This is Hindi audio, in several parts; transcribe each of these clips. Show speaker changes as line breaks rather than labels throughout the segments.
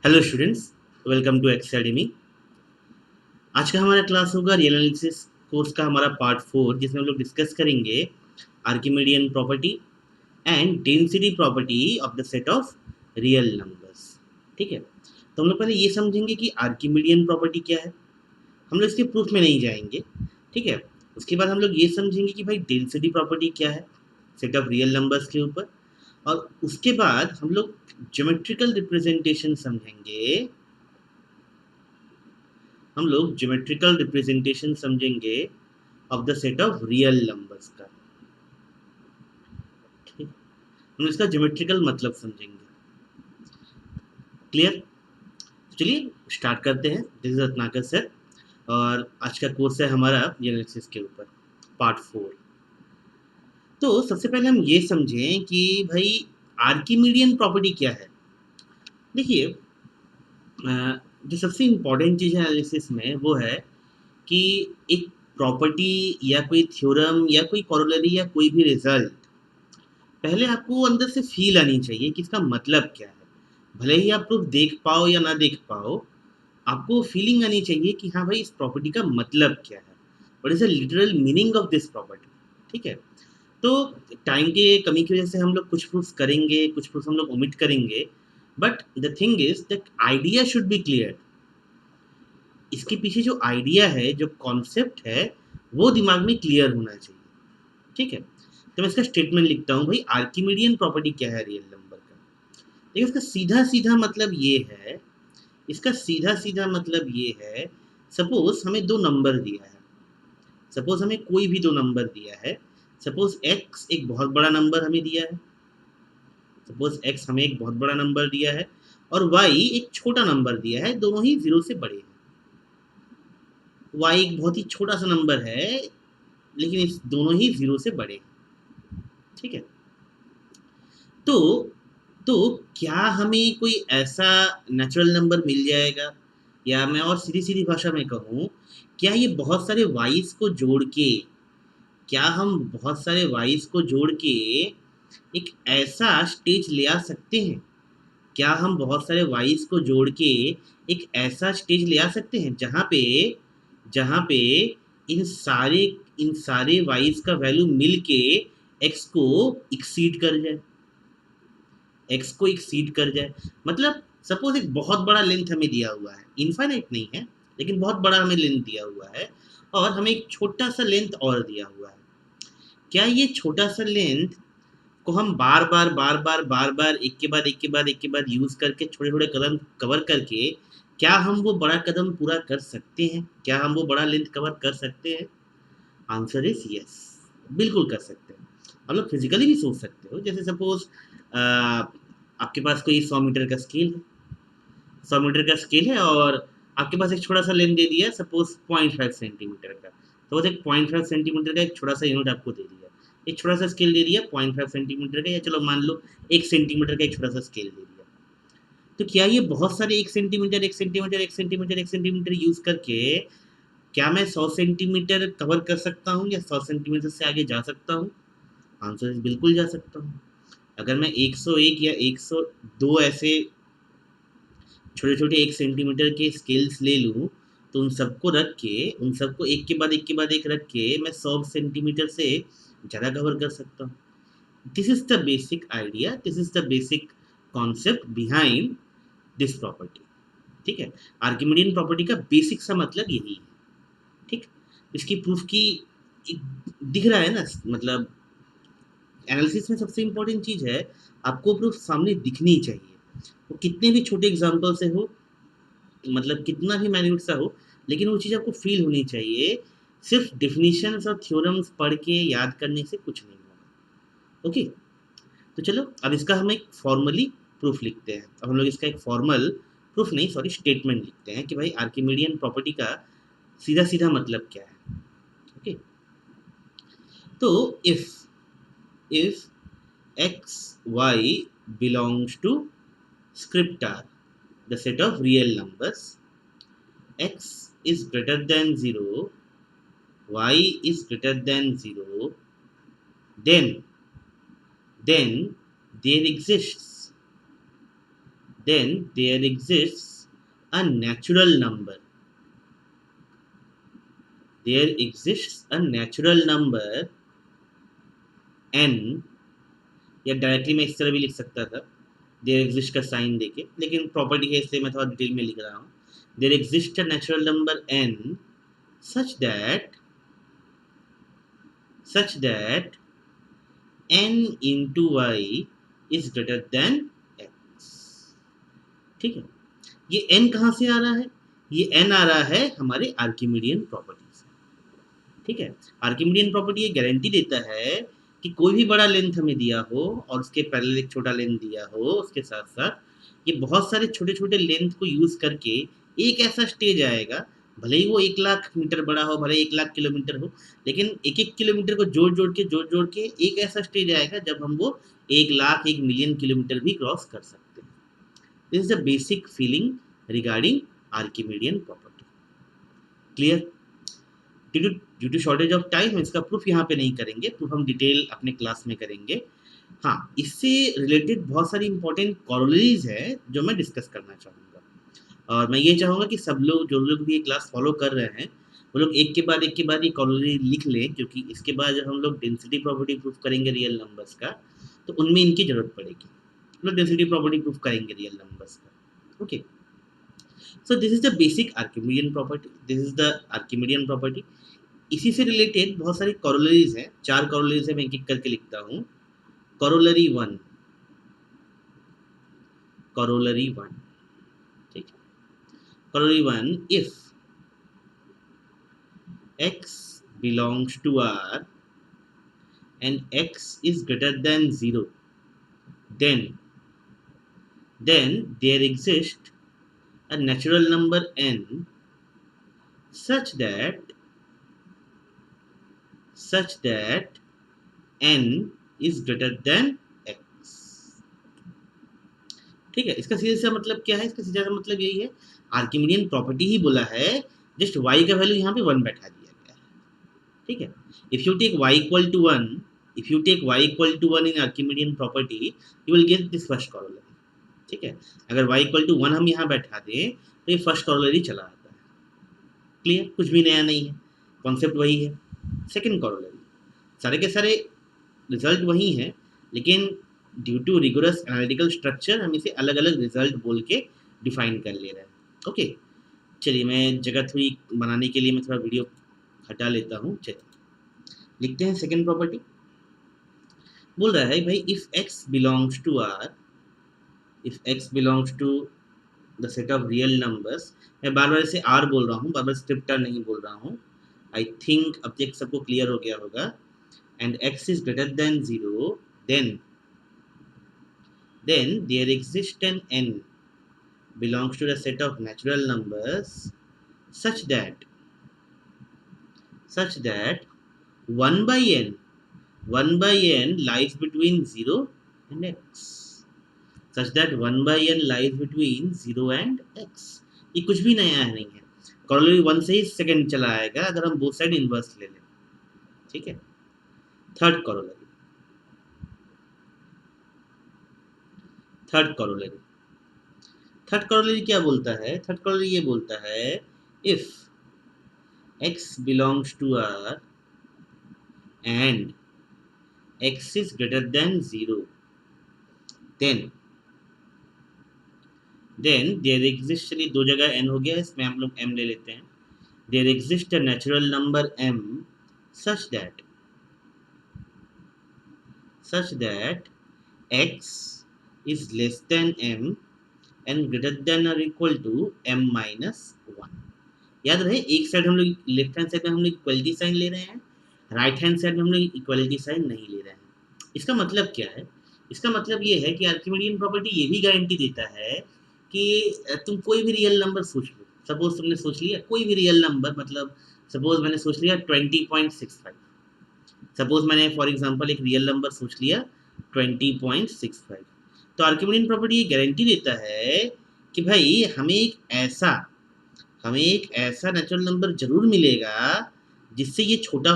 Hello students, welcome to Xademy. आज का हमारा क्लास होगा रियल एनालिसिस कोर्स का हमारा पार्ट 4, जिसमें हम लोग डिस्कस करेंगे Archimedean property and density property of the set of real numbers. ठीक है, तो हम लोग पहले ये समझेंगे कि आर्किमिडियन प्रॉपर्टी क्या है। हम लोग इसके प्रूफ में नहीं जाएंगे, ठीक है। उसके बाद हम लोग ये समझेंगे कि भाई डेंसिटी प्रॉपर्टी क्या है सेट ऑफ रियल नंबर्स के ऊपर, और उसके बाद हम लोग ज्योमेट्रिकल रिप्रेजेंटेशन समझेंगे। हम लोग ज्योमेट्रिकल रिप्रेजेंटेशन समझेंगे of the set of real numbers का। ठीक, हम इसका ज्योमेट्रिकल मतलब समझेंगे। क्लियर? चलिए स्टार्ट करते हैं। दिस इज रत्नाकर सर, और आज का कोर्स है हमारा एनालिसिस के ऊपर, पार्ट 4। तो सबसे पहले हम ये समझें कि भाई आर्किमिडियन प्रॉपर्टी क्या है। देखिए, जो सबसे इम्पोर्टेंट चीज़ है एनालिसिस में वो है कि एक प्रॉपर्टी या कोई थ्योरम या कोई कॉरोलरी या कोई भी रिजल्ट, पहले आपको अंदर से फील आनी चाहिए कि इसका मतलब क्या है। भले ही आप प्रूफ देख पाओ या ना देख पाओ, आपको फीलिंग आनी चाहिए कि हाँ भाई, इस प्रॉपर्टी का मतलब क्या है, what is the literal meaning of this property. ठीक है, तो टाइम के कमी की वजह से हम लोग कुछ प्रूफ करेंगे, कुछ प्रूफ हम लोग ओमिट करेंगे, but the thing is the idea should be clear. इसके पीछे जो आइडिया है, जो कॉन्सेप्ट है, वो दिमाग में क्लियर होना चाहिए। ठीक है, तो मैं इसका स्टेटमेंट लिखता हूँ। भाई आर्किमिडियन प्रॉपर्टी क्या है रियल नंबर का। देखिए, इसका सीधा सीधा मतलब ये है, इसका सीधा सीधा मतलब ये है, सपोज हमें दो नंबर दिया है, सपोज हमें कोई भी दो नंबर दिया है। सपोज एक्स एक बहुत बड़ा नंबर हमें दिया है, सपोज एक्स हमें एक बहुत बड़ा नंबर दिया है, और वाई एक छोटा नंबर दिया है, दोनों ही जीरो से बड़े हैं। वाई एक बहुत ही छोटा सा नंबर है, लेकिन इस दोनों ही जीरो से बड़े हैं। ठीक है, तो तो क्या हमें कोई ऐसा नेचुरल नंबर मिल जाएगा, या मैं और सीधी सीधी भाषा में कहूँ, क्या ये बहुत सारे वाइस को जोड़ के, क्या हम बहुत सारे वाइस को जोड़ के एक ऐसा स्टेज ले आ सकते हैं? क्या हम बहुत सारे वाइस को जोड़ के एक ऐसा स्टेज ले आ सकते हैं जहाँ पे इन सारे वाइस का वैल्यू मिल के एक्स को एक्सीड कर जाए, एक्स को एक्सीड कर जाए। मतलब सपोज एक बहुत बड़ा लेंथ हमें दिया हुआ है, इनफाइनाइट नहीं है, लेकिन बहुत बड़ा हमें लेंथ दिया हुआ है, और हमें एक छोटा सा लेंथ और दिया हुआ है। क्या ये छोटा सा लेंथ को हम बार बार एक के बाद एक के बाद एक के बाद यूज करके, छोटे छोटे कदम कवर करके, क्या हम वो बड़ा कदम पूरा कर सकते हैं? क्या हम वो बड़ा लेंथ कवर कर सकते हैं? आंसर इज यस, बिल्कुल कर सकते हैं। हम लोग फिजिकली भी सोच सकते हो। जैसे सपोज आपके पास कोई 100 मीटर का स्केल है, 100 मीटर का स्केल है, और आपके पास एक छोटा सा लेंथ दे दिया, सपोज 0.5 सेंटीमीटर का। तो एक 0.5 सेंटीमीटर का एक छोटा सा यूनिट आपको दे दिया, एक छोटा सा स्केल दे दिया 0.5 सेंटीमीटर का, या चलो मान लो 1 सेंटीमीटर का एक छोटा सा स्केल दे दिया। तो क्या ये बहुत सारे 1 centimetre 1 centimetre 1 centimetre 1 centimetre use करके, क्या मैं 100 सेंटीमीटर कवर कर सकता हूँ, या 100 सेंटीमीटर से आगे जा सकता हूँ? आंसर इज बिल्कुल जा सकता हूँ। अगर मैं 101 या 102 ऐसे छोटे छोटे 1 सेंटीमीटर के स्केल्स ले लूँ, तो उन सबको रख के, उन सबको एक के बाद एक के बाद एक रख के, मैं 100 सेंटीमीटर से ज़्यादा कवर कर सकता हूँ। This is the basic idea, this is the basic concept behind this property. ठीक है, आर्किमिडियन प्रॉपर्टी का बेसिक सा मतलब यही है। ठीक, इसकी प्रूफ की दिख रहा है ना, मतलब एनालिसिस में सबसे इंपॉर्टेंट चीज़ है, आपको प्रूफ सामने दिखनी चाहिए। वो कितने भी छोटे एग्जाम्पल से हो, मतलब कितना भी माइन्यूट सा हो, लेकिन वो चीज़ आपको फील होनी चाहिए। सिर्फ डिफिनीशंस और थ्योरम्स पढ़ के याद करने से कुछ नहीं होगा। ओके, तो चलो अब इसका हम एक फॉर्मली प्रूफ लिखते हैं। अब हम लोग इसका एक फॉर्मल प्रूफ नहीं, सॉरी, स्टेटमेंट लिखते हैं कि भाई आर्किमिडियन प्रॉपर्टी का सीधा सीधा मतलब क्या है। ओके, तो if x y belongs to script r, the set of real numbers, x is greater than 0, y is greater than 0, then there exists then there exists a natural number. There exists a natural number n, या डायरेक्टली मैं इस तरह भी लिख सकता था, देयर एग्जिस्ट का साइन देके, लेकिन प्रॉपर्टी है इसलिए मैं थोड़ा डिटेल में लिख रहा हूँ. There exist a natural number n such that n into y is greater than x. ठीक है, ये n कहाँ से आ रहा है? ये n आ रहा है हमारे आर्किमिडियन प्रॉपर्टी से. ठीक है, आर्किमिडियन प्रॉपर्टी ये गारंटी देता है कि कोई भी बड़ा लेंथ हमें दिया हो और उसके पैरेलल एक छोटा लेंथ दिया हो, उसके साथ साथ ये बहुत सारे छोटे छोटे लेंथ को यूज करके एक ऐसा स्टेज आएगा, भले ही वो 1,00,000 मीटर बड़ा हो, भले 1,00,000 किलोमीटर हो, लेकिन एक एक किलोमीटर को जोड़ जोड़ के एक ऐसा स्टेज आएगा जब हम वो 1,00,000 1 मिलियन किलोमीटर भी क्रॉस कर सकते हैं. This is the basic feeling regarding Archimedean property. Clear? Due to shortage of time हम इसका प्रूफ यहाँ पे नहीं करेंगे, प्रूफ हम डिटेल अपने क्लास में करेंगे. हाँ, इससे रिलेटेड बहुत सारी इंपॉर्टेंट कॉरोलरीज है जो मैं डिस्कस करना चाहूँगा, और मैं ये चाहूँगा कि सब लोग जो लोग भी ये क्लास फॉलो कर रहे हैं वो लोग एक के बाद ये कॉरोलरी लिख लें, क्योंकि इसके बाद जब हम लोग डेंसिटी प्रॉपर्टी प्रूफ करेंगे रियल नंबर्स का, तो उनमें इनकी जरूरत पड़ेगी. हम लोग डेंसिटी प्रॉपर्टी प्रूफ करेंगे रियल नंबर्स का. Okay, so this is the basic Archimedean property. This is the Archimedean property. इसी से रिलेटेड बहुत सारी कॉरोलरीज हैं, 4 कॉरोलरीज है, मैं एक एक करके लिखता हूँ. कॉरोलरी 1, ठीक है. Corollary 1, if x belongs to R and x is greater than 0, then there exists a natural number n such that n is greater than x. ठीक है, इसका सीधा सा मतलब क्या है? इसका सीधा सा मतलब यही है, आर्किमिडियन प्रॉपर्टी ही बोला है, जस्ट y का वैल्यू यहाँ पे 1 बैठा दिया गया है. ठीक है, if you take y equal to 1 in Archimedean property, you will get this first corollary. ठीक है, अगर y इक्वल टू 1 हम यहाँ बैठा दें तो ये फर्स्ट कॉरोलरी चला आता है. क्लियर? कुछ भी नया नहीं है, कॉन्सेप्ट वही है. सेकेंड कॉरोलरी, सारे के सारे रिजल्ट वही हैं, लेकिन due to rigorous analytical structure हम इसे अलग अलग रिजल्ट बोल के डिफाइन कर ले रहे हैं. ओके, चलिए मैं जगह थोड़ी बनाने के लिए मैं थोड़ा वीडियो हटा लेता हूँ. चलिए लिखते हैं सेकेंड प्रॉपर्टी. बोल रहा है भाई, if x belongs to R, if x belongs to the set of real numbers, मैं बार बार इसे R बोल रहा हूँ, बार बार स्क्रिप्टर नहीं बोल रहा हूँ. आई थिंक अब तक सबको क्लियर हो गया होगा. And x is greater than 0, then there exists an n belongs to the set of natural numbers such that 1 by n lies between 0 and x. Such that 1 by n lies between 0 and x. ये कुछ भी नया नहीं है, कॉरोलरी 1 से ही सेकंड चला आएगा अगर हम बोथ साइड इनवर्स ले लें. ठीक है, थर्ड कॉरोलरी क्या बोलता है? थर्ड कॉरोलरी ये बोलता है, if x belongs to R and x is greater than 0, then there exists, चलिए दो जगह n हो गया, इसमें हम लोग m ले लेते हैं. there exists a natural number m such that x is less than m and greater than or equal to m minus 1. याद रहे, एक साइड हम लोग लेफ्ट हैंड साइड में हम लोग इक्वलिटी साइन ले रहे हैं, राइट हैंड साइड में हम लोग इक्वलिटी साइन नहीं ले रहे हैं. इसका मतलब क्या है? इसका मतलब ये है कि आर्किमिडियन प्रॉपर्टी ये भी गारंटी देता है कि तुम कोई भी रियल नंबर सोच लो. सपोज तुमने सोच लिया कोई भी रियल नंबर, मतलब सपोज मैंने सोच लिया 20.65. सपोज मैंने फॉर एग्जांपल एक रियल नंबर सोच लिया 20.65. तो आर्किमिडियन प्रॉपर्टी ये गारंटी देता है कि भाई हमें एक ऐसा नेचुरल नंबर जरूर मिलेगा जिससे ये छोटा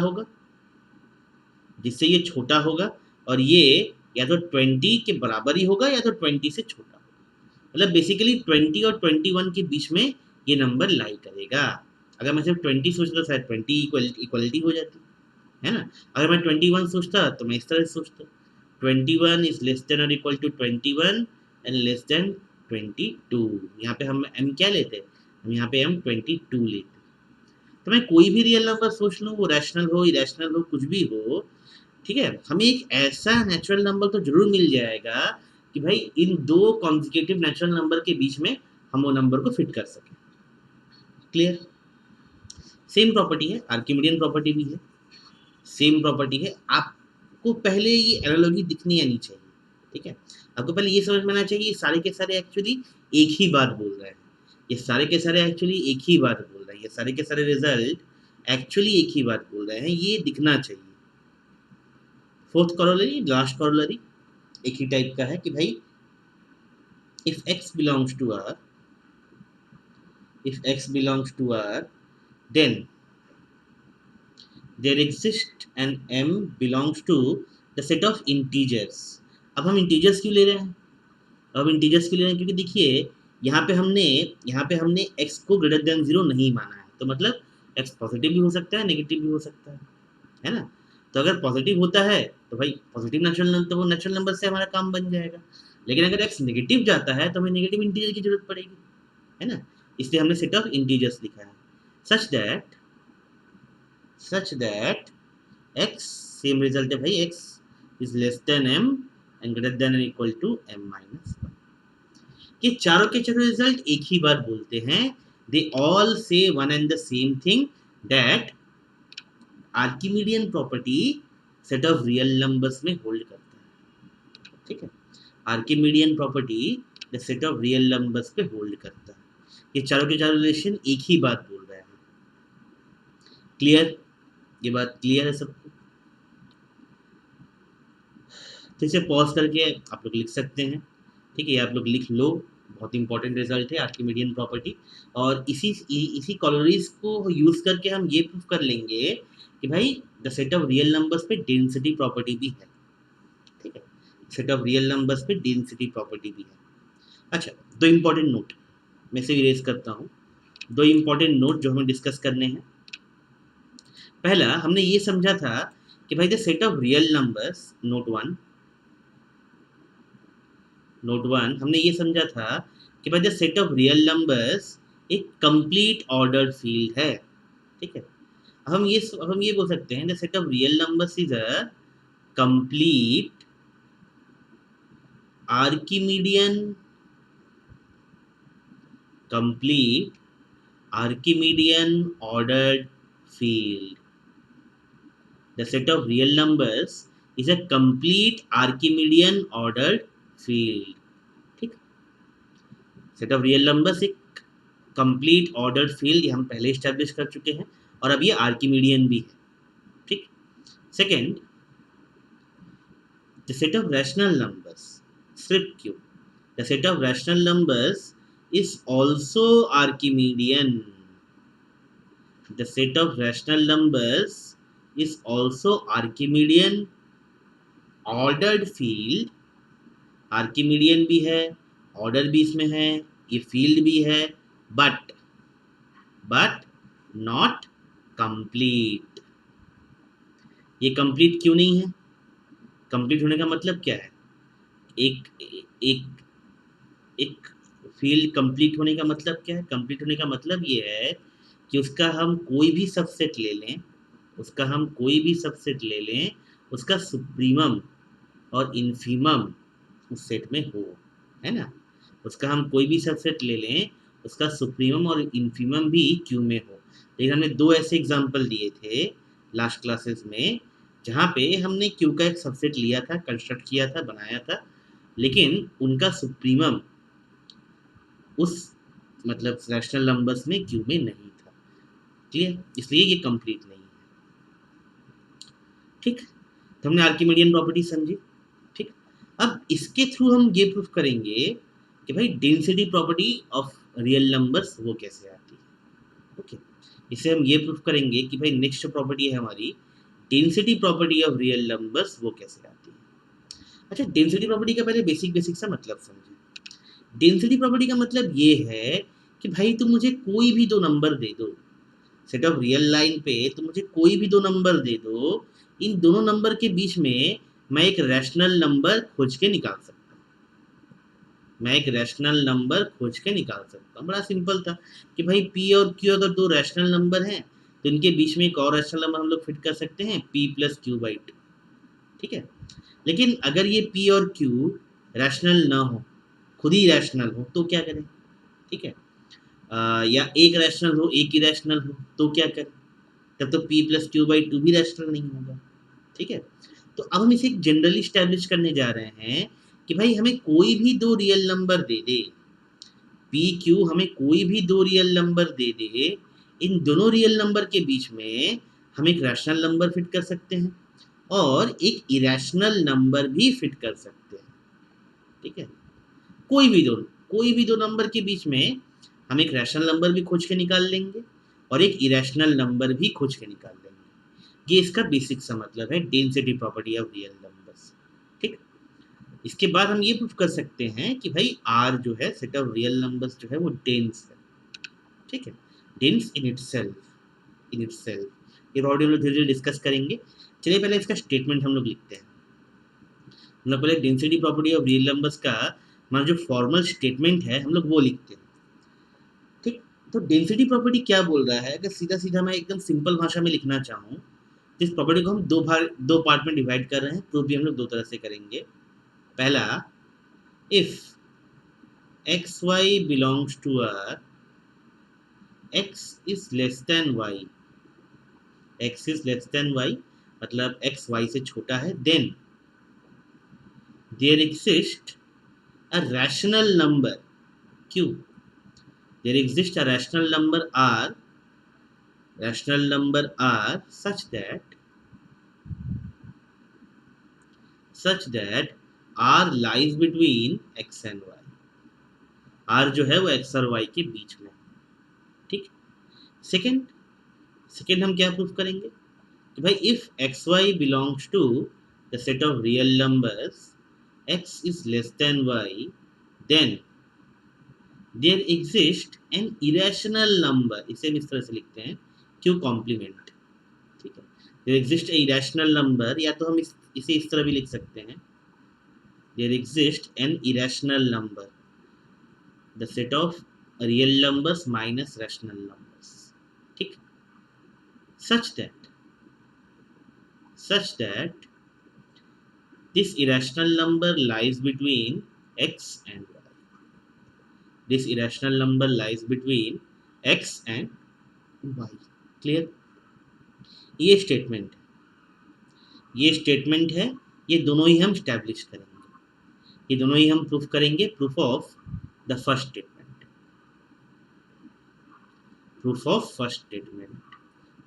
होगा, और ये या तो 20 के बराबर ही होगा या तो 20 से छोटा होगा. मतलब बेसिकली 20 और 21 के बीच में ये नंबर लाई करेगा। अगर मैं सिर्फ 20 सोचता तो शायद 20 इक्वलिटी हो जाती है ना। अगर मैं 21 सोचता तो मैं इस तरह से सोचता, 21 इज लेस देन और equal to 21 and less than 22। यहाँ पे हम m क्या लेते, हम यहाँ पे m 22 लेते। तो मैं कोई भी रियल नंबर सोच लूँ, वो रैशनल हो इरेशनल हो कुछ भी हो, ठीक है, हमें एक ऐसा नेचुरल नंबर तो जरूर मिल जाएगा कि भाई इन दो कॉन्जिक्यूटिव नेचुरल नंबर के बीच में हम वो नंबर को फिट कर सकें। क्लियर। सेम प्रॉपर्टी है, आर्किमिडियन प्रॉपर्टी भी है, सेम प्रॉपर्टी है। आपको पहले ये एनालॉजी दिखनी आनी चाहिए, ठीक है। आपको पहले ये समझ में आना चाहिए ये सारे के सारे एक्चुअली एक ही बात बोल रहे हैं, ये सारे के सारे एक्चुअली एक ही बात बोल रहे हैं, ये सारे के सारे रिजल्ट एक्चुअली एक ही बात बोल रहे हैं, ये दिखना चाहिए। फोर्थ कॉरोलरी, लास्ट कॉरोलरी एक ही टाइप का है कि भाई if x belongs to R, if x belongs to R, then there exists an m belongs to the set of integers। अब हम इंटीजर्स क्यों ले रहे हैं, अब इंटीजर्स क्यों ले रहे हैं, क्योंकि देखिए यहाँ पे हमने x को ग्रेटर देन 0 नहीं माना है, तो मतलब x पॉजिटिव भी हो सकता है नेगेटिव भी हो सकता है ना। तो अगर पॉजिटिव होता है तो भाई पॉजिटिव नेचुरल नंबर, तो वो नेचुरल नंबर से हमारा काम बन जाएगा। लेकिन अगर x नेगेटिव जाता है तो हमें नेगेटिव इंटीजर की जरूरत पड़ेगी, है ना। इसलिए हमने सेट ऑफ इंटीजर्स लिखा है such that x, same result है भाई, x is less then m and greater than और इक्वल टू m माइनस 1। ये चारों के चारों रिजल्ट एक ही बात बोलते हैं, they all say one and the same thing, that Archimedean property set of real numbers में होल्ड करता है, ठीक है। Archimedean property the set of real numbers पे होल्ड करता है। ये चारों के चारों रिलेशन एक ही बात बोल रहे हैं। क्लियर, ये बात क्लियर है सबको। तो इसे पॉज करके आप लोग लिख सकते हैं, ठीक है, ये आप लोग लिख लो, बहुत इंपॉर्टेंट रिजल्ट है आर्किमिडियन प्रॉपर्टी। और इसी कॉलोरीज को यूज करके हम ये प्रूव कर लेंगे कि भाई the set of real numbers पे डेंसिटी प्रॉपर्टी भी है, ठीक है, सेट ऑफ रियल नंबर्स पे डेंसिटी प्रॉपर्टी भी है। अच्छा, दो इंपॉर्टेंट नोट मैं से इरेज करता हूँ, दो इंपॉर्टेंट नोट जो हमें डिस्कस करने हैं। पहला हमने ये समझा था कि भाई the set of real numbers, note one हमने ये समझा था कि भाई the set of real numbers एक कंप्लीट ऑर्डर फील्ड है, ठीक है। हम ये बोल सकते हैं the set of real numbers is a complete Archimedean ordered field। The set of real numbers is a complete Archimedean ordered field, ठीक। सेट ऑफ रियल नंबर्स एक कंप्लीट ऑर्डर्ड फील्ड, ये हम पहले स्टैब्लिश कर चुके हैं, और अब ये आर्किमिडियन भी है, ठीक। Second, the set of rational numbers, सिर्फ क्यों, the set of rational numbers is also Archimedean। The set of rational numbers is also Archimedean ordered field। Archimedean भी है, ऑर्डर भी इसमें है, ये फील्ड भी है, बट नॉट कंप्लीट। ये कंप्लीट क्यों नहीं है, कंप्लीट होने का मतलब क्या है, एक फील्ड कंप्लीट होने का मतलब क्या है, कंप्लीट होने का मतलब ये है कि उसका हम कोई भी सबसेट ले लें, उसका सुप्रीमम और इन्फीमम उस सेट में हो, है ना। उसका हम कोई भी सबसेट ले लें, उसका सुप्रीमम और इन्फीमम भी क्यू में हो। लेकिन हमने दो ऐसे एग्जाम्पल दिए थे लास्ट क्लासेस में, जहाँ पे हमने क्यू का एक सबसेट लिया था, कंस्ट्रक्ट किया था, बनाया था, लेकिन उनका सुप्रीमम उस मतलब रैशनल नंबर्स में क्यू में नहीं था। क्लियर, इसलिए ये कंप्लीट नहीं है, ठीक। तो हमने आर्किमिडियन प्रॉपर्टी समझी, ठीक। अब इसके थ्रू हम ये प्रूफ करेंगे कि भाई density property of real numbers वो कैसे आती है, ओके। इससे हम ये प्रूफ करेंगे कि भाई नेक्स्ट प्रॉपर्टी है हमारी density property of real numbers, वो कैसे आती है। अच्छा, डेंसिटी प्रॉपर्टी का पहले बेसिक सा मतलब समझें। डेंसिटी प्रॉपर्टी का मतलब ये है कि भाई तुम मुझे कोई भी दो नंबर दे दो, सेट ऑफ रियल लाइन पे तुम मुझे कोई भी दो नंबर दे दो, इन दोनों नंबर के बीच में मैं एक रैशनल नंबर खोज के निकाल सकता हूँ। मैं एक रैशनल नंबर खोज के निकाल सकता हूँ। बड़ा सिंपल था कि भाई पी और क्यू अगर दो रैशनल नंबर हैं तो इनके बीच में एक और रैशनल नंबर हम लोग फिट कर सकते हैं, P plus Q by two. ठीक है, लेकिन अगर ये पी और क्यू रैशनल ना हो, खुद ही रैशनल हो, तो क्या करें? ठीक है, या एक रैशनल हो एक ही रैशनल हो तो क्या करें? तब तो p plus Q by two भी रैशनल नहीं होगा। ठीक है, तो अब हम इसे एक जनरली स्टैब्लिश करने जा रहे हैं कि भाई हमें कोई भी दो रियल नंबर दे दे, p q हमें कोई भी दो रियल नंबर दे दे, इन दोनों रियल नंबर के बीच में हम एक रैशनल नंबर फिट कर सकते हैं और एक इरेशनल नंबर भी फिट कर सकते हैं। ठीक है, कोई भी दो नंबर के बीच में हम एक रैशनल नंबर भी खोज के निकाल लेंगे और एक इरेशनल नंबर भी खोज के निकाल लेंगे। ये इसका बेसिक सा मतलब है density property of real numbers. ठीक, इसके बाद हम ये प्रूफ कर सकते हैं कि भाई आर जो है सेट ऑफ रियल नंबर्स जो है वो डेंस है। ठीक है, डेंस इन इटसेल्फ ये प्रॉपर्टी हम लोग धीरे धीरे डिस्कस करेंगे। चलिए पहले इसका स्टेटमेंट हम लोग लिखते हैं। हम लोग पहले density property of real numbers का हमारा जो फॉर्मल स्टेटमेंट है हम लोग वो लिखते हैं। ठीक, तो डेंसिटी प्रॉपर्टी क्या बोल रहा है? अगर सीधा सीधा मैं एकदम सिंपल भाषा में लिखना चाहूँ तो इस प्रॉपर्टी को हम दो पार्ट में डिवाइड कर रहे हैं। प्रूफ भी हम लोग दो तरह से करेंगे। पहला, if x y belongs to R, x is less than y, x is less than y मतलब एक्स वाई से छोटा है, then there exist a rational number q, there exists a rational number r such that r lies between x and y, r जो है वो x और y के बीच में। ठीक, सेकेंड हम क्या प्रूफ करेंगे कि भाई if x y belongs to the set of real numbers x is less than y, then there exist an irrational number, इसे हम इस तरह से लिखते हैं क्यू कॉम्प्लीमेंट। ठीक है, there exist a irrational number, या तो हम इसे इस तरह भी लिख सकते हैं, there exist an irrational number the set of real numbers minus rational numbers. ठीक, such that this irrational number lies between x and y, this irrational number lies between x and y। Clear? ये स्टेटमेंट है, ये दोनों ही हम स्टैब्लिश करेंगे, ये दोनों ही हम प्रूफ करेंगे। Proof of the first statement,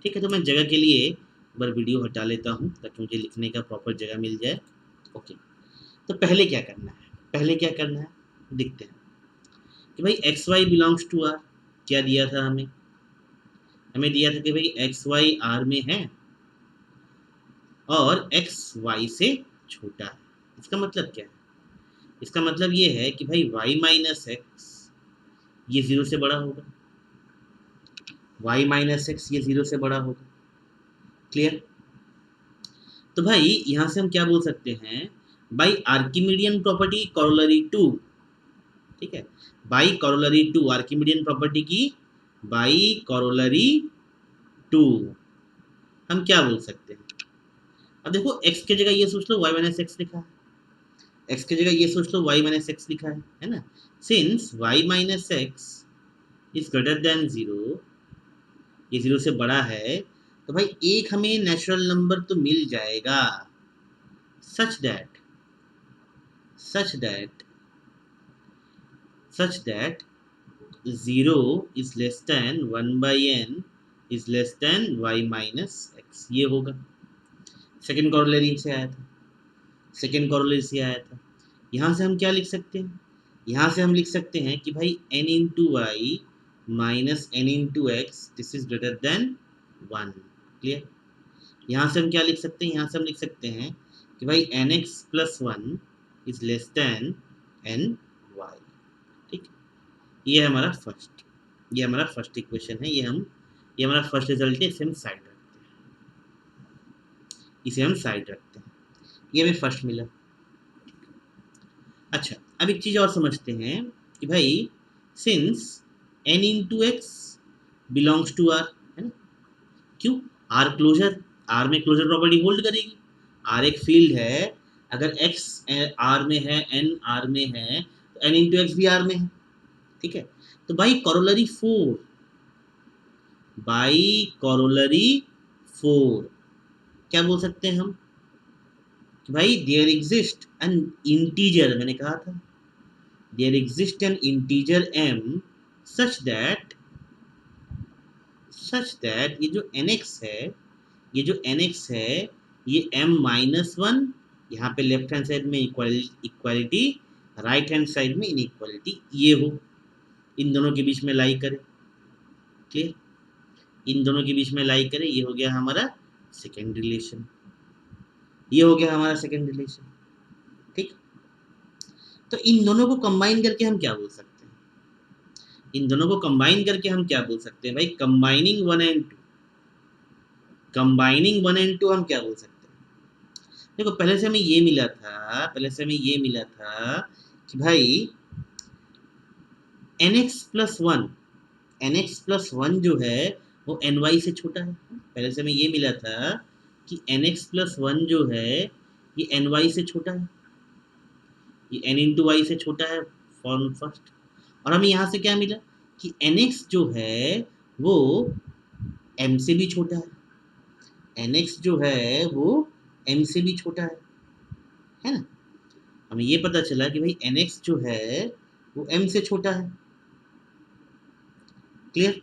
ठीक है, तो मैं जगह के लिए एक बार वीडियो हटा लेता हूँ ताकि मुझे लिखने का प्रॉपर जगह मिल जाए। ओके, तो पहले क्या करना है देखते हैं कि भाई x y belongs to R, क्या दिया था हमें दिया था कि भाई एक्स वाई आर में है और एक्स वाई से छोटा है। इसका मतलब क्या है? इसका मतलब ये है कि भाई y माइनस एक्स ये 0 से बड़ा होगा, y माइनस एक्स ये 0 से बड़ा होगा। क्लियर? तो भाई यहां से हम क्या बोल सकते हैं, by Archimedean property corollary to. ठीक है, by corollary to, Archimedean property की बाई कॉरोलरी टू हम क्या बोल सकते हैं? अब देखो x की जगह ये सोच लो y माइनस एक्स लिखा है, x की जगह ये सोच लो y माइनस एक्स लिखा है ना। Since y minus x is greater then 0, ये 0 से बड़ा है, तो भाई एक हमें नेचुरल नंबर तो मिल जाएगा such that 0 is less then 1 by n is less then y minus x, ये होगा। सेकेंड कॉरोलरी से आया था। यहाँ से हम क्या लिख सकते हैं? यहाँ से हम लिख सकते हैं कि भाई n into y minus n into x this is greater than 1। Clear? यहाँ से हम क्या लिख सकते हैं? यहाँ से हम लिख सकते हैं कि भाई nx plus 1 is less then ny। ये है हमारा फर्स्ट, ये हमारा फर्स्ट इक्वेशन है, ये हमारा फर्स्ट रिजल्ट है, इसे हम साइड रखते हैं, ये हमें फर्स्ट मिला। अच्छा, अब एक चीज और समझते हैं कि भाई since n into x belongs to R, है ना, क्यों, आर क्लोजर, आर में क्लोजर प्रॉपर्टी होल्ड करेगी, आर एक फील्ड है, अगर एक्स आर में है, एन आर में है, तो एन इंटू एक्स भी आर में है, ठीक है। तो by corollary four, by corollary four क्या बोल सकते हैं हम कि भाई देयर एग्जिस्ट एन इंटीजर, मैंने कहा था there exist an integer m such that ये जो nx है, ये जो nx है, ये m माइनस वन, यहाँ पे लेफ्ट हैंड साइड में इक्वालिटी, राइट हैंड साइड में इनइक्वालिटी, ये हो, इन दोनों के बीच में लाई करे, क्लियर, इन दोनों के बीच में लाई करे, ये हो गया हमारा सेकेंड रिलेशन, ये हो गया हमारा सेकेंड रिलेशन, ठीक। तो इन दोनों को कंबाइन करके हम क्या बोल सकते हैं, इन दोनों को कंबाइन करके हम क्या बोल सकते हैं भाई, combining one and two, combining one and two हम क्या बोल सकते हैं। देखो पहले से हमें ये मिला था, पहले से हमें ये मिला था कि भाई nx plus one, nx plus one जो है वो ny से छोटा है, पहले से हमें ये मिला था कि nx प्लस वन जो है ये ny से छोटा है, ये n इंटू वाई से छोटा है, फॉर्म फर्स्ट। और हमें यहाँ से क्या मिला कि nx जो है वो m से भी छोटा है, nx जो है वो m से भी छोटा है ना। हमें ये पता चला कि भाई nx जो है वो m से छोटा है, क्लियर,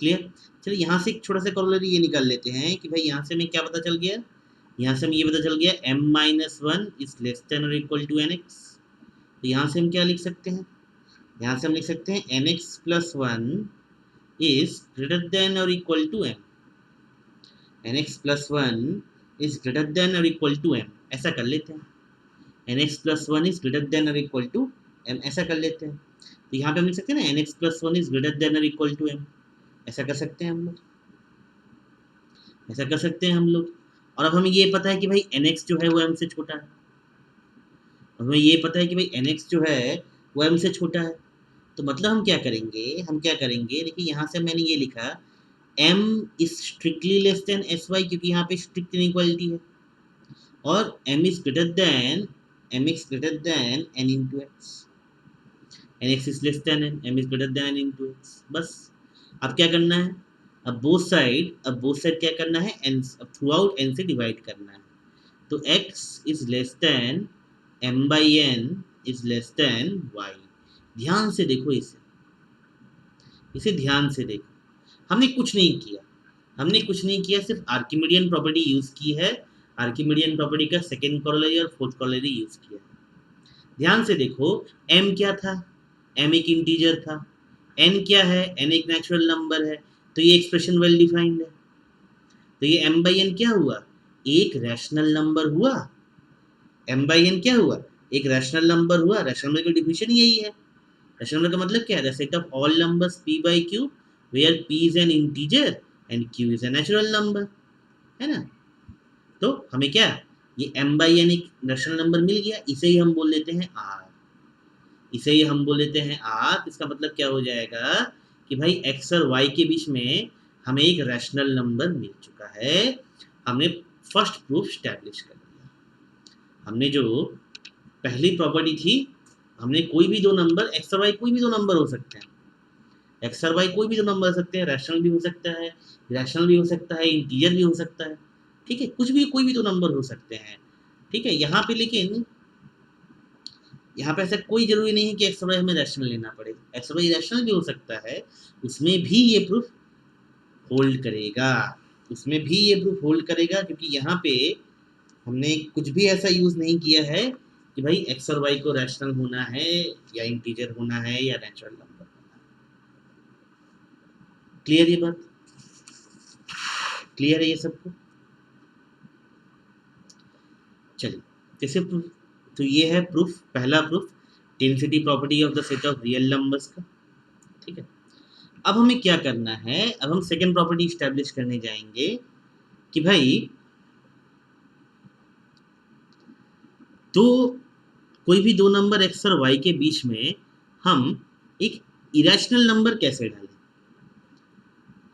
क्लियर। चलिए यहाँ से एक छोटा सा कॉरोलरी ये निकाल लेते हैं कि भाई यहाँ से हमें क्या पता चल गया, यहाँ से हमें ये पता चल गया m minus one is less than और इक्वल टू nx। तो यहाँ से हम क्या लिख सकते हैं, यहाँ से हम लिख सकते हैं nx plus one is greater than और equal to m, nx plus one is greater than और इक्वल टू m, ऐसा कर लेते हैं, nx plus one is greater than और इक्वल टू m, ऐसा कर लेते हैं। तो यहाँ पे हम लिख सकते हैं ना nx plus one is greater than और इक्वल टू m, ऐसा कर सकते हैं हम लोग, ऐसा कर सकते हैं हम लोग। और अब हमें ये पता है कि भाई nx जो है वो m से छोटा है, हमें ये पता है कि भाई nx जो है वो m से छोटा है, तो मतलब हम क्या करेंगे, हम क्या करेंगे, देखिए यहाँ से मैंने ये लिखा m is strictly less than sy, क्योंकि यहाँ पे स्ट्रिक्ट इनइक्वालिटी है, और m is greater then n into x, nx is less then n, m is greater then n into x, बस। अब क्या करना है, अब बोथ साइड क्या करना है, n, अब थ्रू आउट n से डिवाइड करना है, तो x is less then m by n is less then y। ध्यान से देखो इसे ध्यान से देखो, हमने कुछ नहीं किया, सिर्फ आर्किमिडियन प्रॉपर्टी यूज की है, आर्किमिडियन प्रॉपर्टी का सेकेंड कॉरोलरी और फोर्थ कॉरोलरी यूज किया है। ध्यान से देखो, m क्या था, m एक इंटीजर था, n क्या है, n एक नेचुरल नंबर है, तो ये एक्सप्रेशन वेल डिफाइंड है, तो ये m बाई n क्या हुआ, एक रैशनल नंबर हुआ, m बाई n क्या हुआ, एक रैशनल नंबर हुआ, रैशनल नंबर का डिफिनेशन यही है, रैशनल नंबर का मतलब क्या है, the set of all numbers p by q where p is an integer and q is a natural number, है ना। तो हमें क्या, ये m by n एक रैशनल नंबर मिल गया, इसे ही हम बोल लेते हैं r, इसे ही हम बोल लेते हैं r। इसका मतलब क्या हो जाएगा कि भाई x और y के बीच में हमें एक रैशनल नंबर मिल चुका है, हमने फर्स्ट प्रूफ स्टैब्लिश कर दिया। हमने जो पहली प्रॉपर्टी थी, हमने कोई भी दो नंबर x और y, कोई भी दो नंबर हो सकते हैं, x और y कोई भी दो नंबर हो सकते हैं, रैशनल भी हो सकता है, इरेशनल भी हो सकता है, इंटीजर भी हो सकता है, ठीक है, कुछ भी कोई भी दो नंबर हो सकते हैं, ठीक है। यहाँ पे लेकिन यहाँ पे ऐसा कोई जरूरी नहीं है कि x और y हमें रैशनल लेना पड़े, x और y रैशनल भी हो सकता है, उसमें भी ये प्रूफ होल्ड करेगा, उसमें भी ये प्रूफ होल्ड करेगा, क्योंकि यहाँ पे हमने कुछ भी ऐसा यूज नहीं किया है कि भाई x और y को रैशनल होना है या इंटीजर होना है या नेचुरल नंबर होना है। क्लियर ये बात, क्लियर है ये सबको। चलिए, कैसे प्रूफ, तो ये है प्रूफ, पहला proof density property of the set of real numbers का। ठीक है, अब हमें क्या करना है, अब हम सेकेंड प्रॉपर्टी स्टैब्लिश करने जाएंगे कि भाई दो कोई भी दो नंबर x और y के बीच में हम एक इरेशनल नंबर कैसे डालें,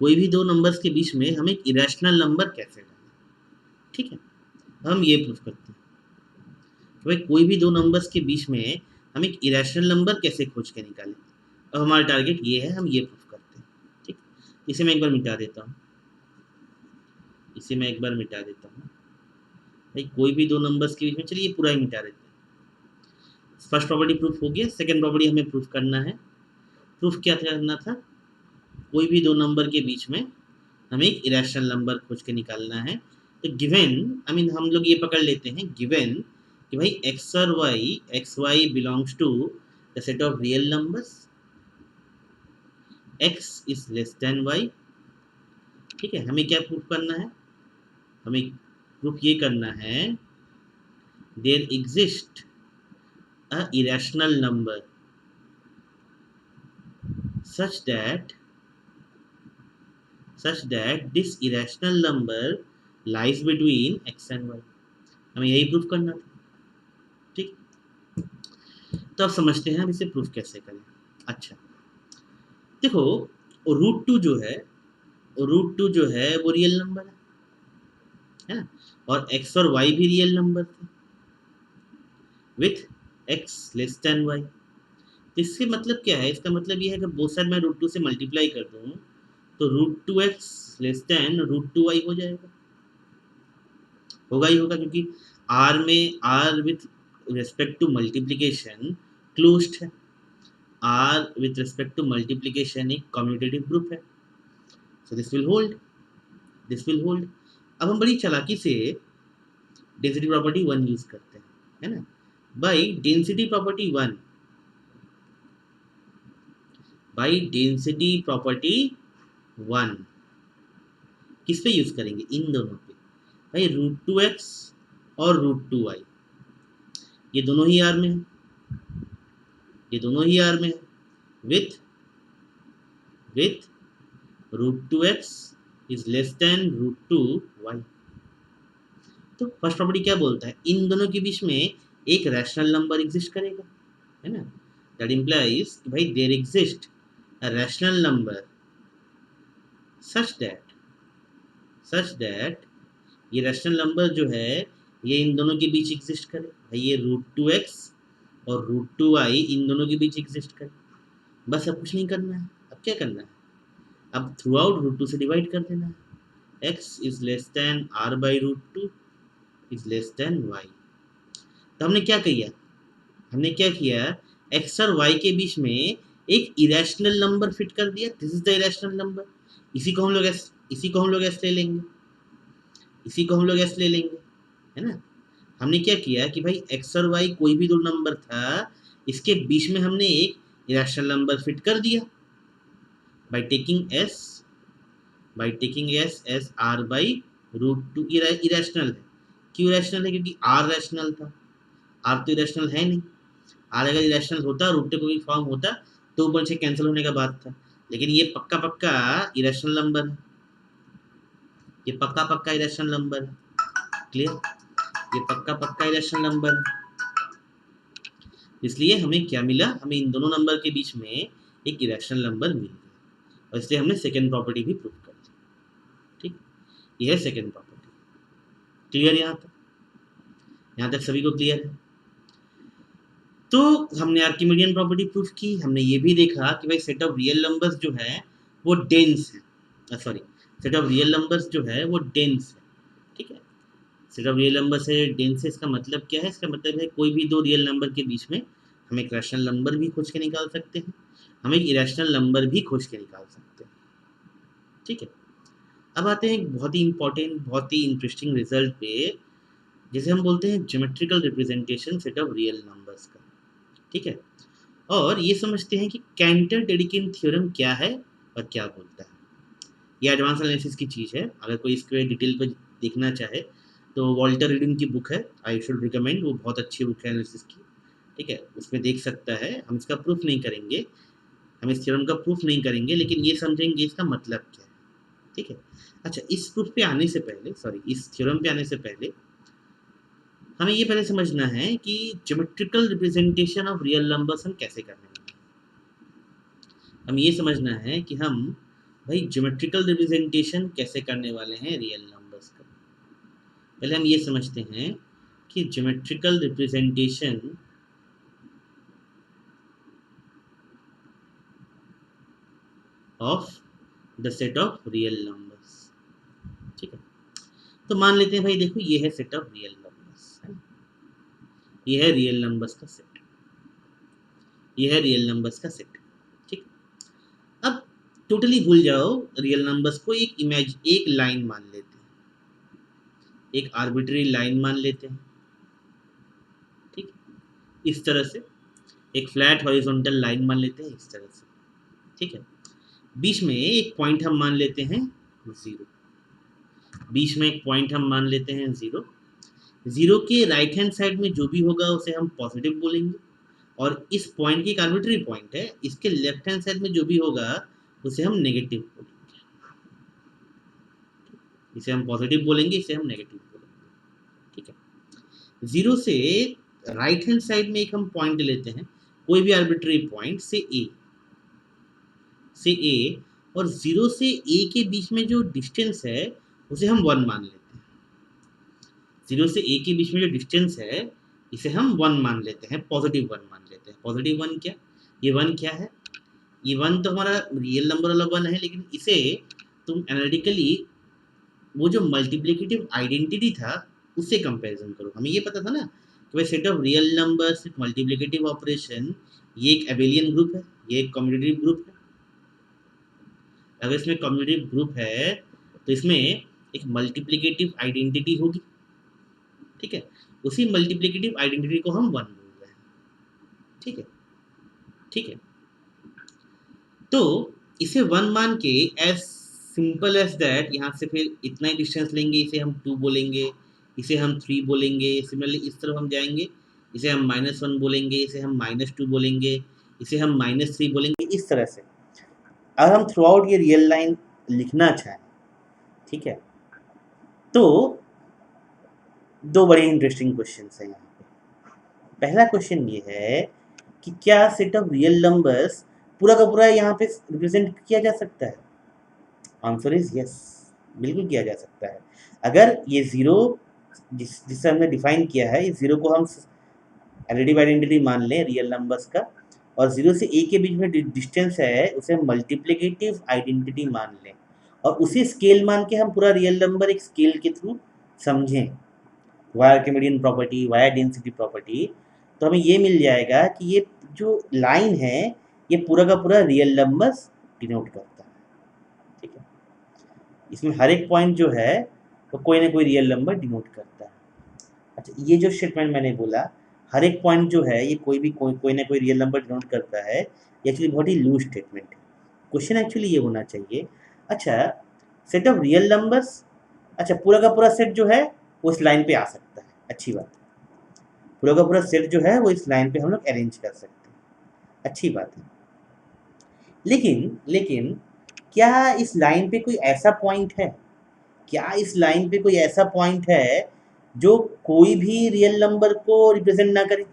कोई भी दो नंबर्स के बीच में हम एक इरेशनल नंबर कैसे डालें। ठीक है, हम ये प्रूफ करते हैं कि भाई कोई भी दो नंबर्स के बीच में हम एक इरेशनल नंबर कैसे खोज के निकालें। अब हमारा टारगेट ये है, हम ये प्रूफ करते हैं। ठीक, इसे मैं एक बार मिटा देता हूँ, इसे मैं एक बार मिटा देता हूँ। भाई कोई भी दो नंबर्स के बीच में, चलिए ये पूरा ही मिटा देते हैं। फर्स्ट प्रॉपर्टी प्रूफ हो गया, सेकंड प्रॉपर्टी हमें प्रूफ करना है। प्रूफ क्या करना था, कोई भी दो नंबर के बीच में हमें एक इरेशनल नंबर खोज के निकालना है। तो गिवन, आई मीन हम लोग ये पकड़ लेते हैं गिवन कि भाई एक्स और y, x y belongs to the set of real numbers, x is less than y. ठीक है, हमें क्या प्रूफ करना है, हमें प्रूफ ये करना है there exist a irrational number such that this irrational number lies between x and y। हमें यही प्रूफ करना था। ठीक, तो अब समझते हैं हम इसे प्रूफ कैसे करें। अच्छा देखो, √2 जो है, √2 जो है वो रियल नंबर है ना, और x और y भी रियल नंबर थे with x less than y। इससे मतलब क्या है, इसका मतलब ये है कि बोथ साइड मैं √2 से मल्टीप्लाई कर दूं तो √2x लेस देन √2y हो जाएगा, होगा ही होगा, क्योंकि R में R with respect to multiplication closed है, R with respect to multiplication एक कम्यूटेटिव ग्रुप है, so this will hold, this will hold. अब हम बड़ी चालाकी से डेंसिटी प्रॉपर्टी 1 यूज करते हैं, है ना। By density property 1, by density property 1 किस पे यूज करेंगे, इन दोनों पे, भाई √2x और √2y, ये दोनों ही आर में है, ये दोनों ही आर में है with √2x is less then √2y। तो फर्स्ट प्रॉपर्टी क्या बोलता है, इन दोनों के बीच में एक रैशनल नंबर एग्जिस्ट करेगा, है ना। दैट इंप्लाइज भाई there exist a rational number such that ये रैशनल नंबर जो है ये इन दोनों के बीच एग्जिस्ट करे, भाई ये √2x और √2y इन दोनों के बीच एग्जिस्ट करे, बस अब कुछ नहीं करना है। अब क्या करना है, अब थ्रू आउट √2 से डिवाइड कर देना है, x is less then r by √2 is less then y। तो हमने क्या किया, हमने क्या किया, x और y के बीच में एक इरेशनल नंबर फिट कर दिया, this is the irrational number, इसी को हम लोग s ले लेंगे, इसी को हम लोग s ले लेंगे, है ना। हमने क्या किया कि भाई x और y कोई भी दो नंबर था, इसके बीच में हमने एक इरेशनल नंबर फिट कर दिया by taking s as r by √2। Irrational है, क्यों इरेशनल है, क्योंकि r रैशनल था, r तो इरेशनल है नहीं, r अगर इरेशनल होता, √2 कोई फॉर्म होता तो ऊपर से कैंसिल होने का बात था, लेकिन ये पक्का पक्का इरेशनल नंबर है, ये पक्का पक्का इरेशनल नंबर है, क्लियर, ये पक्का पक्का इरेशनल नंबर है। इसलिए हमें क्या मिला, हमें इन दोनों नंबर के बीच में एक इरेशनल नंबर मिल गया, और इसलिए हमने सेकेंड प्रॉपर्टी भी प्रूव कर दी। ठीक, ये है सेकेंड प्रॉपर्टी, क्लियर, यहाँ तक सभी को क्लियर है। तो हमने आर्किमिडियन प्रॉपर्टी प्रूफ की, हमने ये भी देखा कि भाई सेट ऑफ रियल नंबर्स जो है वो डेंस है, sorry set of real numbers जो है वो डेंस है। ठीक है, सेट ऑफ रियल नंबर से डेंस है, इसका मतलब क्या है, इसका मतलब है कोई भी दो रियल नंबर के बीच में हम एक रैशनल नंबर भी खोज के निकाल सकते हैं, हम एक इरेशनल नंबर भी खोज के निकाल सकते हैं। ठीक है, अब आते हैं एक बहुत ही इंपॉर्टेंट, बहुत ही इंटरेस्टिंग रिजल्ट पे, जिसे हम बोलते हैं geometrical representation set of real numbers का। ठीक है, और ये समझते हैं कि कैंटर डेडिकिन थ्योरम क्या है और क्या बोलता है। ये एडवांस एनालिसिस की चीज़ है, अगर कोई इसके डिटेल पर देखना चाहे तो वॉल्टर रीडिंग की बुक है, आई शुड रिकमेंड, वो बहुत अच्छी बुक है एनालिसिस की, ठीक है, उसमें देख सकता है। हम इसका प्रूफ नहीं करेंगे, हम इस थ्योरम का प्रूफ नहीं करेंगे, लेकिन ये समझेंगे इसका मतलब क्या है। ठीक है, अच्छा, इस प्रूफ पे आने से पहले, सॉरी, इस थ्योरम पे आने से पहले हमें ये पहले समझना है कि geometrical representation of real numbers हम कैसे करने वाले हैं। हम ये समझना है कि हम भाई ज्योमेट्रिकल रिप्रेजेंटेशन कैसे करने वाले हैं रियल नंबर्स का। पहले हम ये समझते हैं कि geometrical representation of the set of real numbers. ठीक है, तो मान लेते हैं भाई, देखो ये है सेट ऑफ रियल नंबर्स, है ना? ये है रियल नंबर्स का सेट, ये है रियल नंबर्स का सेट। ठीक, अब टोटली भूल जाओ रियल नंबर्स को, एक लाइन मान लेते हैं, एक आर्बिट्री लाइन मान लेते हैं। ठीक, इस तरह से एक फ्लैट हॉरिजॉन्टल लाइन मान लेते हैं, इस तरह से। ठीक है, बीच में एक पॉइंट हम मान लेते हैं 0, बीच में एक पॉइंट हम मान लेते हैं 0। 0 के राइट हैंड साइड में जो भी होगा उसे हम पॉजिटिव बोलेंगे, और इस पॉइंट की एक आर्बिट्री पॉइंट है, इसके लेफ्ट हैंड साइड में जो भी होगा उसे हम नेगेटिव बोलेंगे। इसे हम पॉजिटिव बोलेंगे, इसे हम नेगेटिव बोलेंगे। ठीक है, 0 से राइट हैंड साइड में एक हम पॉइंट लेते हैं, कोई भी आर्बिट्री पॉइंट से ए, और 0 से ए के बीच में जो डिस्टेंस है उसे हम 1 मान लेते हैं। 0 से ए के बीच में जो डिस्टेंस है इसे हम 1 मान लेते हैं, पॉजिटिव 1 मान लेते हैं। पॉजिटिव 1 क्या, ये 1 क्या है, ये 1 तो हमारा रियल नंबर वाला 1 है, लेकिन इसे तुम एनालिटिकली वो जो मल्टीप्लिकेटिव आइडेंटिटी था उससे कंपैरिजन करो। हमें ये पता था ना कि भाई set of real numbers with multiplicative operation, ये एक एबेलियन ग्रुप है, ये एक कम्यूटेटिव ग्रुप है। अगर इसमें कम्यूटेटिव ग्रुप है तो इसमें एक मल्टीप्लिकेटिव आइडेंटिटी होगी। ठीक है, उसी मल्टीप्लिकेटिव आइडेंटिटी को हम 1 बोल रहे हैं। ठीक है, ठीक है, तो इसे 1 मान के एज सिंपल एज दैट, यहाँ से फिर इतना ही डिस्टेंस लेंगे, इसे हम 2 बोलेंगे, इसे हम 3 बोलेंगे। सिमिलरली इस तरफ हम जाएंगे, इसे हम -1 बोलेंगे, इसे हम -2 बोलेंगे, इसे हम -3 बोलेंगे, इस तरह से। अगर हम थ्रू आउट ये रियल लाइन लिखना चाहें, ठीक है, तो 2 बड़े इंटरेस्टिंग क्वेश्चन हैं यहाँ पे। पहला क्वेश्चन ये है कि क्या सेट ऑफ रियल नंबर्स पूरा का पूरा यहाँ पे रिप्रेजेंट किया जा सकता है? आंसर इज यस, बिल्कुल किया जा सकता है। अगर ये 0 जिससे हमने डिफाइन किया है, इस 0 को हम एडिटिव आइडेंटिटी मान लें रियल नंबर्स का, और 0 से ए के बीच में डिस्टेंस है उसे मल्टीप्लिकेटिव आइडेंटिटी मान लें, और उसी स्केल मान के हम पूरा रियल नंबर एक स्केल के थ्रू समझें, via Archimedean property, via density property, तो हमें ये मिल जाएगा कि ये जो लाइन है ये पूरा का पूरा रियल नंबर्स डिनोट करता है। ठीक है, इसमें हर एक पॉइंट जो है वो कोई ना कोई रियल नंबर डिनोट करता है। अच्छा, ये जो स्टेटमेंट मैंने बोला, हर एक पॉइंट जो है ये कोई ना कोई रियल नंबर डिनोट करता है, ये एक्चुअली बहुत ही लूज स्टेटमेंट है। क्वेश्चन एक्चुअली ये होना चाहिए, अच्छा सेट ऑफ रियल नंबर्स, अच्छा पूरा का पूरा सेट जो है वो इस लाइन पे आ सकता है, अच्छी बात है। पूरा का पूरा सेट जो है वो इस लाइन पे हम लोग अरेंज कर सकते हैं, अच्छी बात है। लेकिन लेकिन क्या इस लाइन पे कोई ऐसा पॉइंट है, क्या इस लाइन पे कोई ऐसा पॉइंट है जो कोई भी रियल नंबर को रिप्रेजेंट ना करे,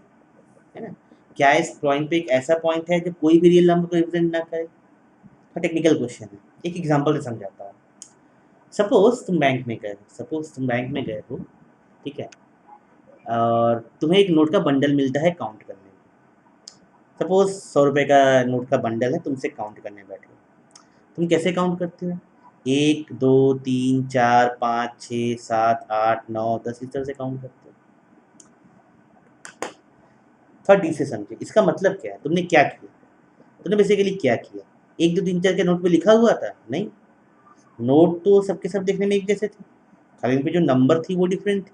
है ना? क्या इस पॉइंट पे एक ऐसा पॉइंट है जो कोई भी रियल नंबर को रिप्रेजेंट ना करे? तो टेक्निकल क्वेश्चन है, एक एग्जांपल से समझाता हूँ। सपोज तुम बैंक में गए हो, ठीक है, और तुम्हें एक नोट का बंडल मिलता है काउंट करने में। सपोज 100 रुपये का नोट का बंडल है, तुमसे काउंट करने बैठे हो। तुम कैसे काउंट करते हो? 1 2 3 4 5 6 7 8 9 10, इस तरह से काउंट करते हो। थोड़ा डीप से समझे, इसका मतलब क्या है, तुमने क्या किया, तुमने बेसिकली क्या किया, 1 2 3 4 के नोट पे लिखा हुआ था? नहीं, नोट तो सबके सब देखने में एक जैसे थे, खाली उन पे जो नंबर थी वो डिफरेंट थी।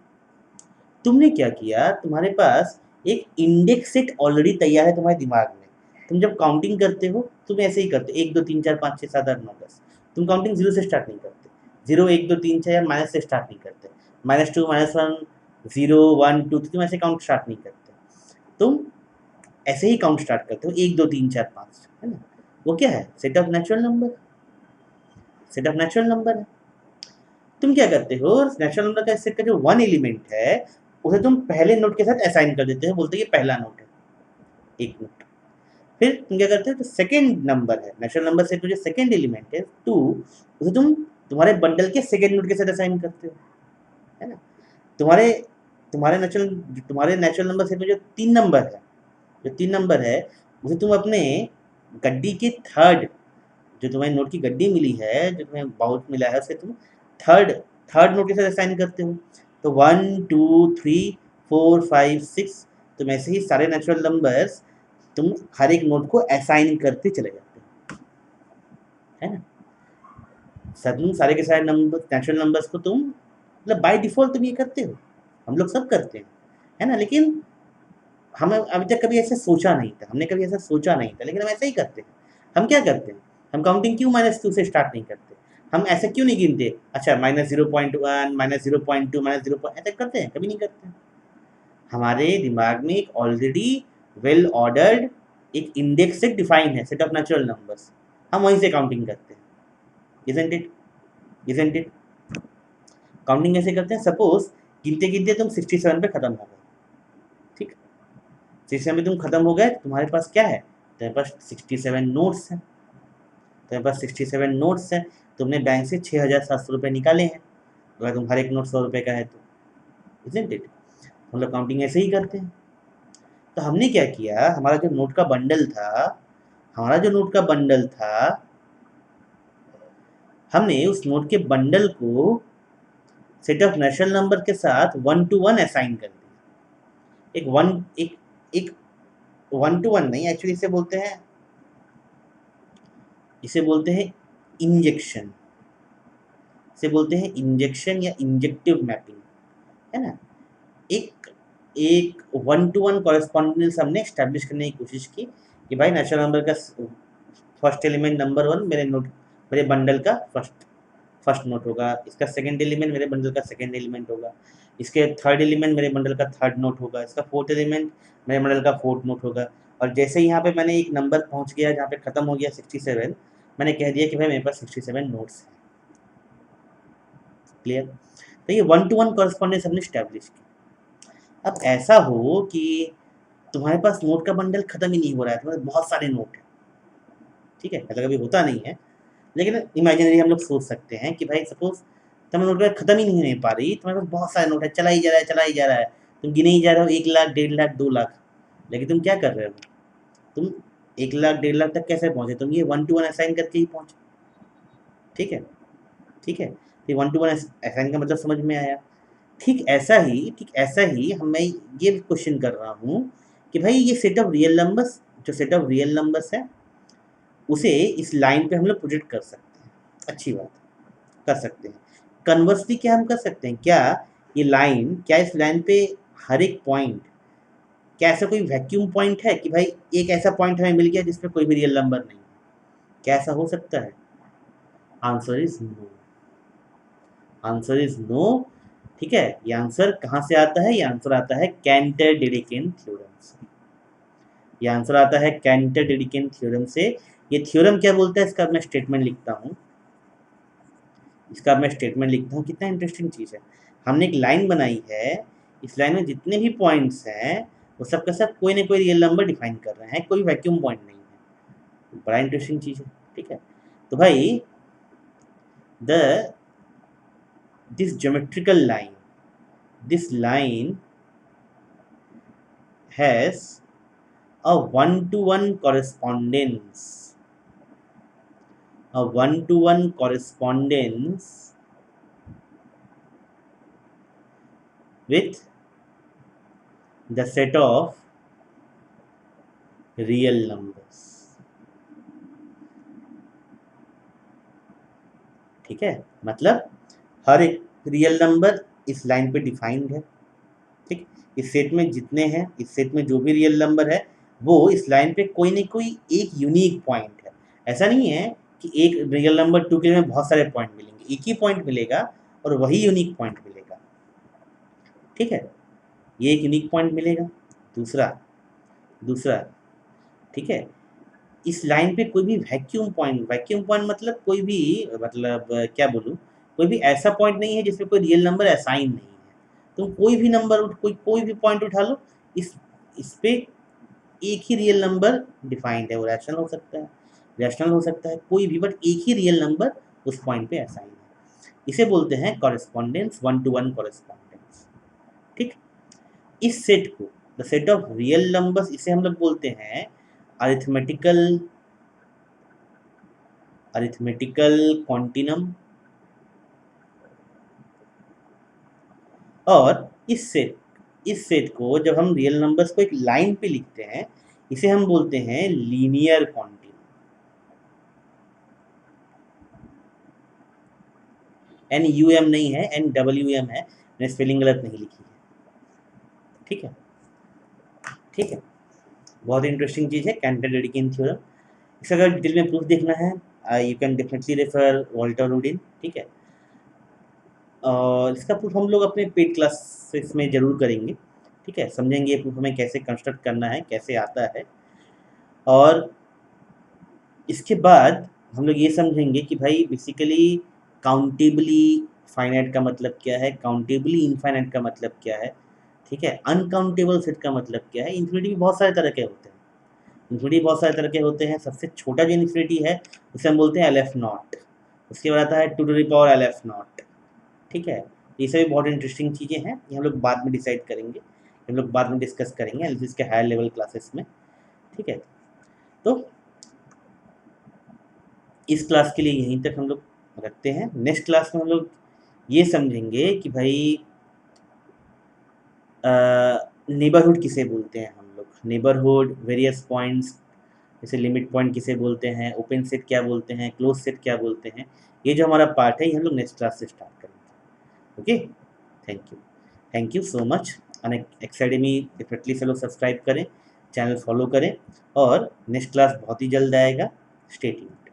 तुमने क्या किया, तुम्हारे पास एक इंडेक्स सेट ऑलरेडी तैयार है तुम्हारे दिमाग में। तुम जब काउंटिंग करते हो तुम ऐसे ही करते, 1 2 3 4 5 6 7 8 9 10। तुम काउंटिंग 0 से स्टार्ट नहीं करते, 0 1 2 3 4 या माइनस से स्टार्ट नहीं करते, -2 -1 0 1 2 3, तुम ऐसे काउंट स्टार्ट नहीं करते। तुम ऐसे ही काउंट स्टार्ट करते हो, 1 2 3 4 5, है ना? वो क्या है? Set of natural number, set of natural number है। तुम क्या करते हो, नेचुरल नंबर का सेट का जो 1 एलिमेंट है उसे तुम पहले नोट के साथ असाइन कर देते हो, बोलते हैं ये पहला नोट है, एक नोट। फिर तुम क्या करते हो, जो सेकंड नंबर है नेचुरल नंबर सेट में जो सेकंड एलिमेंट है 2, उसे तुम तुम्हारे बंडल के सेकंड नोट के साथ असाइन करते हो, है ना? तुम्हारे तुम्हारे नेचुरल नंबर सेट में जो 3 नंबर है, जो 3 नंबर है उसे तुम अपने गड्डी के थर्ड, जो तुम्हारी नोट की गड्डी मिली है, जो तुम्हें बाउच मिला है, उसे तुम थर्ड थर्ड नोट के साथ असाइन करते हो। तो 1 2 3 4 5 6, तुम ऐसे ही सारे नेचुरल नंबर्स तुम हर एक नोट को असाइन करते चले जाते हो, है ना? तुम सारे के सारे नंबर नेचुरल नंबर्स को तुम मतलब बाय डिफ़ॉल्ट तुम ये करते हो, हम लोग सब करते हैं, है ना? लेकिन हमें अभी तक कभी ऐसे सोचा नहीं था, हमने कभी ऐसा सोचा नहीं था, लेकिन हम ऐसा ही करते हैं। हम क्या करते हैं, हम काउंटिंग क्यों -2 से स्टार्ट नहीं करते? हम ऐसे क्यों नहीं गिनते, अच्छा -0.1 -0.2 -0 ऐसे करते हैं? कभी नहीं करते। हमारे दिमाग में एक ऑलरेडी वेल ऑर्डर्ड एक इंडेक्स से डिफाइन है, सेट ऑफ नेचुरल नंबर्स, हम वहीं से काउंटिंग करते हैं। Isn't it? Isn't it? Counting कैसे करते हैं? सपोज गिनते-गिनते तुम 67 पे खत्म हो गए, ठीक? 67 में तुम खत्म हो गए, तुम्हारे पास क्या है? तुम्हारे पास 67 नोट्स हैं, तुम्हारे पास 67 नोट्स हैं, तुमने बैंक से 6,700 रुपये निकाले हैं, अगर तुम हर एक नोट 100 रुपये का है तो, इज़न्ट इट? हम लोग काउंटिंग ऐसे ही करते हैं। तो हमने क्या किया, हमारा जो नोट का बंडल था, हमारा जो नोट का बंडल था, हमने उस नोट के बंडल को सेट ऑफ नेचुरल नंबर के साथ 1 to 1 असाइन कर दिया। एक 1 to 1 नहीं, एक्चुअली इसे बोलते हैं इंजेक्शन, इसे बोलते हैं इंजेक्शन या इंजेक्टिव मैपिंग, है ना? एक एक 1 to 1 कॉरेस्पॉन्डेंस हमने एस्टैब्लिश करने की कोशिश की कि भाई नेचुरल नंबर का फर्स्ट एलिमेंट नंबर 1 मेरे बंडल का फर्स्ट नोट होगा, इसका सेकंड एलिमेंट मेरे बंडल का सेकंड एलिमेंट होगा, इसके थर्ड एलिमेंट मेरे बंडल का थर्ड नोट होगा, इसका फोर्थ एलिमेंट मेरे बंडल का फोर्थ नोट होगा। और जैसे ही यहाँ पे मैंने एक नंबर पहुँच गया जहाँ पे ख़त्म हो गया 67, मैंने कह दिया कि भाई मेरे पास 67 नोट्स हैं। क्लियर? तो ये 1 to 1 कॉरेस्पॉन्डेंस हमने स्टैब्लिश की। अब ऐसा हो कि तुम्हारे पास नोट का बंडल खत्म ही नहीं हो रहा है, तुम्हारे बहुत सारे नोट हैं, ठीक है? ऐसा कभी होता नहीं है, लेकिन इमेजिनरी हम लोग सोच सकते हैं कि भाई सपोज तुम्हारे नोट का खत्म ही नहीं होने पा रही, तुम्हारे पास बहुत सारे नोट है, चला ही जा रहा है, चला ही जा रहा है, तुम गिने ही जा रहे हो 1 लाख 1.5 लाख 2 लाख, लेकिन तुम क्या कर रहे हो, तुम 1 लाख 1.5 लाख तक कैसे पहुंचे? तुम ये 1 to 1 असाइन करके ही पहुंचे, ठीक है? ठीक है? तो 1 to 1 असाइन का मतलब समझ में आया। ठीक ऐसा ही मैं ये क्वेश्चन कर रहा हूँ कि भाई ये सेट ऑफ रियल नंबर्स, जो सेट ऑफ रियल नंबर्स है उसे इस लाइन पे हम लोग प्रोजेक्ट कर सकते हैं, अच्छी बात है, कर सकते हैं। कन्वर्सली क्या हम कर सकते हैं, क्या ये लाइन, क्या इस लाइन पे हर एक पॉइंट, क्या ऐसा कोई वैक्यूम पॉइंट है कि भाई एक ऐसा पॉइंट हमें मिल गया जिसमें कोई भी रियल नंबर नहीं है? क्या ऐसा हो सकता है? Answer is no, answer is no. ठीक है, ये आंसर कहाँ से आता है? ये आंसर आता है कैंटर-डेडेकिन थ्योरम से। ये आंसर आता है कैंटर-डेडेकिन थ्योरम से। ये थ्योरम क्या बोलता है, इसका मैं स्टेटमेंट लिखता हूँ, कितना इंटरेस्टिंग चीज़ है। हमने एक लाइन बनाई है, इस लाइन में जितने भी पॉइंट्स हैं वो सब का सब कोई ना कोई रियल नंबर डिफाइन कर रहे हैं, कोई वैक्यूम पॉइंट नहीं है। बड़ा इंटरेस्टिंग चीज़ है, ठीक है? तो भाई the this geometrical line, this line has a one-to-one correspondence, a one-to-one correspondence with the set of real numbers, ठीक है? मतलब हर एक रियल नंबर इस लाइन पे डिफाइंड है, ठीक? इस सेट में जितने हैं, इस सेट में जो भी रियल नंबर है वो इस लाइन पे कोई ना कोई एक यूनिक पॉइंट है। ऐसा नहीं है कि एक रियल नंबर 2 के लिए बहुत सारे पॉइंट मिलेंगे, एक ही पॉइंट मिलेगा और वही यूनिक पॉइंट मिलेगा, ठीक है? ये एक यूनिक पॉइंट मिलेगा। दूसरा ठीक है। इस लाइन पे कोई भी वैक्यूम पॉइंट मतलब कोई भी, मतलब क्या बोलूँ, कोई भी ऐसा पॉइंट नहीं है जिसमें कोई रियल नंबर असाइन नहीं है। तुम कोई भी नंबर कोई भी पॉइंट उठा लो, इस पे एक ही रियल नंबर डिफाइंड है। वो रैशनल हो सकता है कोई भी, बट एक ही रियल नंबर उस पॉइंट पे असाइन है। इसे बोलते हैं कॉरेस्पॉन्डेंस, 1-to-1 कॉरेस्पॉन्डेंस। ठीक। इस सेट को, the set of real numbers, इसे हम लोग बोलते हैं अरिथमेटिकल क्वांटिनम। और इस सेट को जब हम रियल नंबर्स को एक लाइन पे लिखते हैं, इसे हम बोलते हैं लीनियर क्वांटिनम। NUM नहीं है, NWM है, मैंने स्पेलिंग गलत नहीं लिखी है। ठीक है, ठीक है। बहुत इंटरेस्टिंग चीज़ है कैंटर-डेडेकिन थ्योरम। इसका अगर डिटेल में प्रूफ देखना है, you can definitely refer Walter Rudin. ठीक है। और इसका प्रूफ हम लोग अपने पेड क्लासेस में ज़रूर करेंगे। ठीक है, समझेंगे ये प्रूफ हमें कैसे कंस्ट्रक्ट करना है, कैसे आता है। और इसके बाद हम लोग ये समझेंगे कि भाई बेसिकली काउंटेबली फाइनाइट का मतलब क्या है, काउंटेबली इनफाइनाइट का मतलब क्या है। ठीक है, अनकाउंटेबल सेट का मतलब क्या है। इन्फिनिटी भी बहुत सारे तरह के होते हैं, सबसे छोटा जो इन्फिनिटी है उसे हम बोलते हैं LF0। उसके बाद आता है 2 LF0। ठीक है, ये सभी बहुत इंटरेस्टिंग चीज़ें हैं, ये हम लोग बाद में डिसाइड करेंगे, हम लोग बाद में डिस्कस करेंगे एनालिसिस के हायर लेवल क्लासेस में। ठीक है, तो इस क्लास के लिए यहीं तक हम लोग रखते हैं। नेक्स्ट क्लास में हम लोग ये समझेंगे कि भाई नेबरहुड किसे बोलते हैं हम लोग, नेबरहुड, वेरियस पॉइंट्स, जैसे लिमिट पॉइंट किसे बोलते हैं, ओपन सेट क्या बोलते हैं, क्लोज सेट क्या बोलते हैं। ये जो हमारा पार्ट है ये हम लोग नेक्स्ट क्लास से स्टार्ट करेंगे। Okay, thank you so much. Unacademy definitely से लोग सब्सक्राइब करें, चैनल फॉलो करें, और नेक्स्ट क्लास बहुत ही जल्द आएगा। Stay tuned.